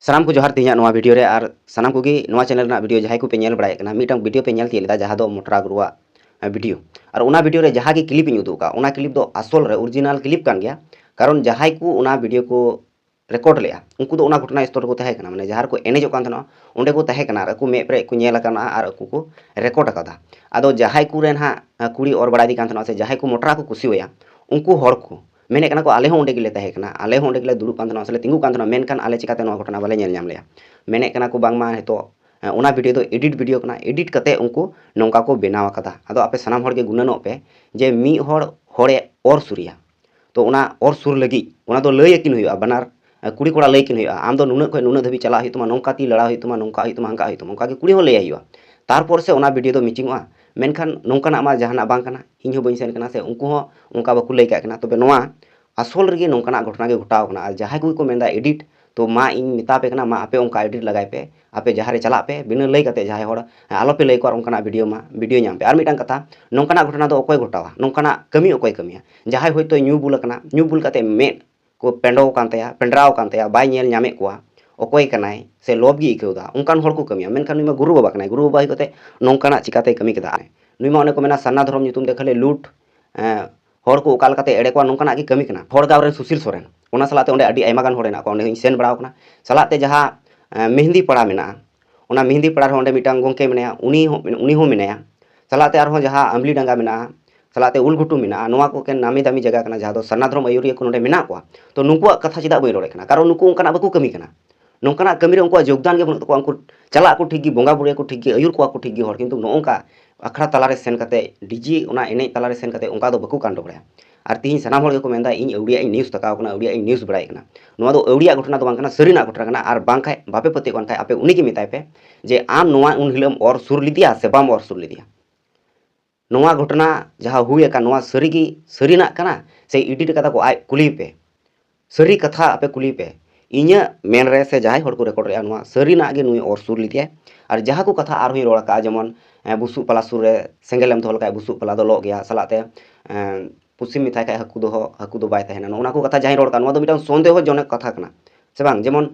सानाम को जोहार तीन नवा वीडियो रे और सानाम को नवा चैनल ना वीडियो जहाँ को पे नेल बड़ाय कना मीटang वीडियो पे नेल तियेदा जहाँ दो मोटरा गुरुआ वीडियो और उना वीडियो रे जहाँ की क्लिप इन उदुका उना क्लिप दो आसल रे ओरिजिनल क्लिप कान गया कारण जहाँ को उना वीडियो को रेकॉर्ड लेया उनको दो उना घटना स्टोर को तहे कना माने जहाँ को एनेजो कान थनो उंडे को तहे कना को मे प्रे को नेल कना और को रेकॉर्ड अकादा आदो जहाँ को रेन हा कुड़ी और बड़ा दी कान थनो से जहाँ को मोटरा को कुसी होया उनको हर को मेने कना को आले हो उंडे गिले तहे कना आले हो उंडे गिले दुरु कान थनो असले तिंगु कान थनो मेन कान आले चिकाते नो घटना बाले नेल नाम लेया मेने कना को बांगमा हेतो उना वीडियो दो एडिट वीडियो कना एडिट कते उनको नोंका को बनाव कदा आदो आपे सनाम हर के गुणनो पे जे मी हर हरे और सुरिया तो उना और सुर लगी उना दो लय किन हुआ बनार कुड़ी कोड़ा लय किन हुआ आम दो नुना खय नुना धबी चला हुई तुमा नोंका ती लड़ा हुई तुमा नोंका हुई तुमा हंका हुई तुमा के कुड़ी हो लय हुआ तारपर से उना वीडियो दो मिचिंगवा मेनखान नोंकाना मा जहाना बांग कना इन हो बइन सेन कना से उनको हो उनका बाकु लय का कना तबे नोआ आसल रगे नोंकाना घटना के घटाव कना और जहां को मेंदा एडिट तो मा इन मिता पे कना मा आपे उनका एडिट लगाय पे आपे जहां रे चला पे बिना लय कते जहां हर आलो पे लय को उनका वीडियो मा वीडियो नाम पे और मिटांग कथा नोंकाना घटना दो अकोय घटावा नोंकाना कमी अकोय कमिया जहां होयतो न्यू बुल कना न्यू बुल कते मे को पेंडो कांतया पेंड्राव कांतया बाय नेल नामे कोआ अकोय कनाय से लोभ गी इकौदा उनकान हर को कमिया मेनखान नुमा गुरु बाबा कनाय गुरु बाबा कते नोंकाना चिकाते कमी कदा नुमा ने को मेना सन्ना धर्म नितुम दे खाले लूट हर को उकाल कते एड़े को नोंकाना की कमी कना हर गाव रे सुशील सोरेन ओना सलाते ओंडे अडी आयमा गान हर हेना को ओंडे सेन बड़ाव कना सलाते जहां मेहंदी पड़ा मेना ओना मेहंदी पड़ा रे ओंडे मिटांग गोंके मेनाया उनी हो मेनाया सलाते आरो जहां अमली डांगा मेना सलाते उलगुटू मेना नोआ को के नामी दामी जगह कना जहां दो सन्ना धर्म अयुरिया को ओंडे मेना को तो नुकुआ कथा चिदा बई रोड़े कना कारण नुकु उनकाना बाकु कमी कना नोंकाना कमी रे उनको योगदान के बनुत को उनको चला को ठीक गी बोंगा बुड़े को ठीक गी अयुर को ठीक गी हर किंतु नोंका अखड़ा तलारे सेन कते डीजी ओना एने तलारे सेन कते उनका दो बाकु कांडो बड़ाया और तीन सनाम हर को मेंदा इन अउडिया न्यूज़ तकाव कना अउडिया न्यूज़ बड़ाय कना नोआ दो अउडिया घटना दो बांग कना सरीना घटना कना और बांग खाय बापे पति कोन खाय आपे उनी की मिताय पे जे आम नोआ उन हिलम और सुर लिदिया से बाम और सुर लिदिया नोआ घटना जहां हुए का नोआ सरीगी सरीना कना से एडिट कथा को आय कुली पे सरी कथा आपे कुली पे इnya मेन रे से जहां हर को रेकॉर्ड रे नोआ सरीना गे नुई और सुर लिदिया और जहां को कथा आर हुई रोड़ा का जेमन बुसु पला सुर रे सेंगेलम धोल का बुसु पला दो लो गया सलाते पुसिम मिथाय का हकु दो बाय तहना ओना को कथा जहां रोड़ का नोआ दो मिटां संदेह जनक कथा कना से बांग जेमन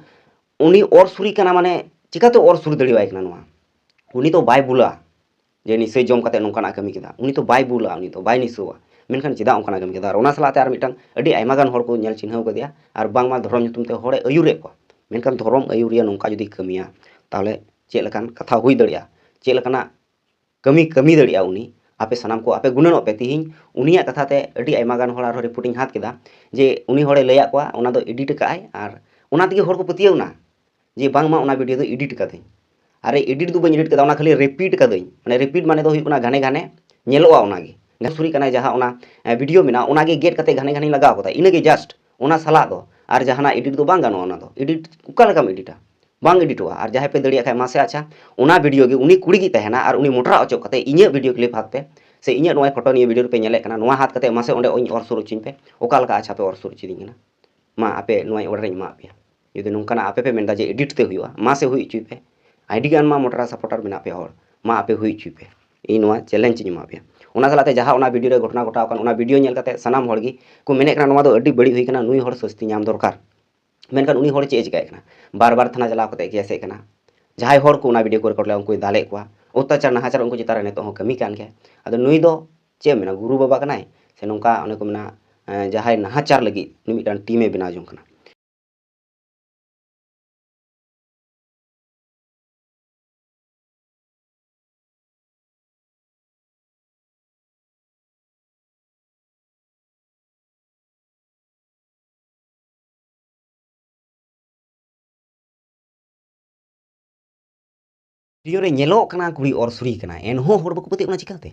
उनी और सुरी कना माने चिकाते और सुर दड़ी वाय कना नोआ उनी तो बाय बुला जे निसय जम कते नोंकाना कमी केदा उनी तो बाय बुला उनी तो बाय निसुवा मेनखान चिदा ओंकाना कमी केदा ओना सलाते आर मिटां अडी आयमा गान हर को नेल चिन्हाव कदिया और बांगमा धर्म नितुम ते हरे अयुरे को मेनखान धर्म अयुरिया नोंका जदी कमिया ताहले चेक लकान कथा हुई दड़िया चेक लकाना कमी कमी दड़िया उनी आपे सनाम को आपे गुणनो पे तिहिं उनिया कथा ते अडी आयमा गान हर आर रिपोर्टिंग हाथ केदा जे उनी हरे लया को ओना दो एडिट काय और ओना तिगे हर को पतियौना जे बांगमा ओना वीडियो दो एडिट कदई अरे एडिट दो बन एडिट कदा ओना खाली रिपीट कदई माने रिपीट माने दो हुई घाने घाने नेलोआ ओनागे घसुरी कना जहां ओना वीडियो मेना ओनागे गेट कते घाने घाने लगाव कदा इनगे जस्ट ओना सला दो और जहाना एडिट दो बांग गानो ओना दो एडिट उका लगाम एडिटा बांग एडिटवा और जहां पे दड़िया खाय मासे अच्छा ओना वीडियो गे उनी कुड़ी गी तहना और उनी मोटरा अचो कते इnya वीडियो क्लिप हाथ पे से इnya नोय फोटो निये वीडियो पे नेले कना नोआ हाथ कते मासे ओंडे ओኝ और सुर चिन पे ओका लगा अच्छा पे और सुर चिदिं कना मा आपे नोय ऑर्डर मा पे यदि नोंकाना आपे पे मेंदा जे एडिट ते हुआ मासे हुई चुई पे आईडी गान मा मोटरा सपोर्टर मेना पे हर मा आपे हुई चुई पे इ नोआ चैलेंज मा पे ओना सलाते जहां ओना वीडियो रे घटना घटाव कन ओना वीडियो नेल कते सनाम हर गी को मेने कना नोआ दो अड्डी बड़ी हुई कना नुई हर सस्ती नाम दरकार मेनखान उनी हर चे चिकाय कना बार बार थाना चलाव कते केसे कना जहां हर को ओना वीडियो को रेकॉर्ड ले उनको दाले को अत्याचार नाहाचार उनको चितार ने तो कमी कान गया अदो नुई दो चे मेना गुरु बाबा कनाय से नोंका ओने को मेना जहां नाहाचार लगी नुई मिटान टीमे बना जों कना वीडियो रे नेलो कना कुड़ी और सुरी कना एनहो हर बको पति ओना चिकाते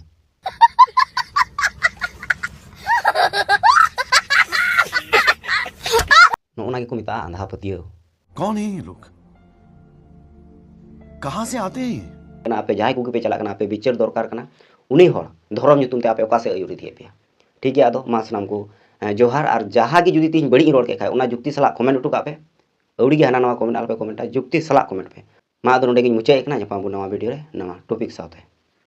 नोना के को मिता अंधा पतियो कौन है ये लोग कहां से आते हैं कना आपे जहां को पे चला कना आपे विचार दरकार कना उनी हर धर्म नितुम ते आपे ओका से अयुरी दिए पे ठीक है आदो मास नाम को जोहार और जहां की जुदी तीन बड़ी रोड के खाय ओना जुक्ति सला कमेंट उठू का पे अउडी के हना नवा कमेंट आल पे कमेंट जुक्ति सला कमेंट पे मा दो नोडे गिन मुचाय कना जपा नवा वीडियो रे नवा टॉपिक साथे।